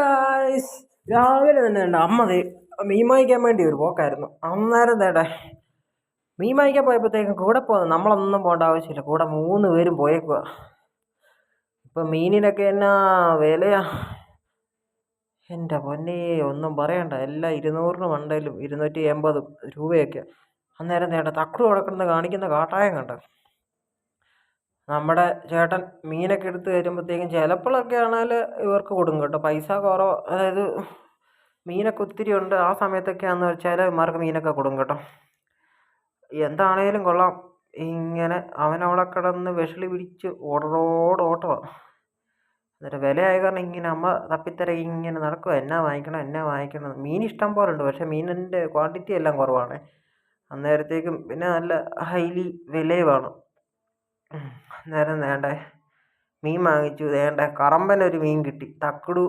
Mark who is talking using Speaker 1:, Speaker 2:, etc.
Speaker 1: Guys, രാവിലെ തന്നെ ഉണ്ട് അമ്മ മീൻ വാങ്ങിക്കാൻ വേണ്ടി ഒരു പോക്കായിരുന്നു. അന്നേരം തേടെ മീൻ വാങ്ങിക്കാൻ പോയപ്പോഴത്തേക്കും കൂടെ പോകുന്നത് നമ്മളൊന്നും പോകേണ്ട ആവശ്യമില്ല, കൂടെ 3 പേരും പോയേക്കുക. ഇപ്പം മീനിനൊക്കെ എന്നാ വിലയാ, എൻ്റെ പൊന്നേ, ഒന്നും പറയണ്ട. എല്ലാം 200 മണ്ടയിലും 280 രൂപയൊക്കെ. അന്നേരം തേണ്ട തക്കുട് കൊടുക്കുന്നത് കാണിക്കുന്ന കാട്ടായം കണ്ട. നമ്മുടെ ചേട്ടൻ മീനൊക്കെ എടുത്ത് വരുമ്പോഴത്തേക്കും ചിലപ്പോഴൊക്കെ ആണെങ്കിൽ ഇവർക്ക് കൊടുക്കും കേട്ടോ, പൈസ കുറവ്. അതായത് മീനൊക്കെ ഒത്തിരി ഉണ്ട് ആ സമയത്തൊക്കെയാണെന്ന് വെച്ചാൽ ഇവന്മാർക്ക് മീനൊക്കെ കൊടുക്കും കേട്ടോ. എന്താണേലും കൊള്ളാം. ഇങ്ങനെ അവനവിടെ കിടന്ന് വിഷളി പിടിച്ച് ഓട്ടമാണ്. എന്നിട്ട് വിലയായ കാരണം ഇങ്ങനെ അമ്മ തപ്പിത്തര ഇങ്ങനെ നടക്കുക, എന്നാ വാങ്ങിക്കണം. മീൻ ഇഷ്ടം പോലെ ഉണ്ട്, പക്ഷേ മീനിൻ്റെ ക്വാണ്ടിറ്റി എല്ലാം കുറവാണ്. അന്നേരത്തേക്കും പിന്നെ നല്ല ഹൈലി വിലയുമാണ്. അന്നേരം വേണ്ടേ മീൻ വാങ്ങിച്ചു. വേണ്ട കറമ്പനൊരു മീൻ കിട്ടി, തക്കുടു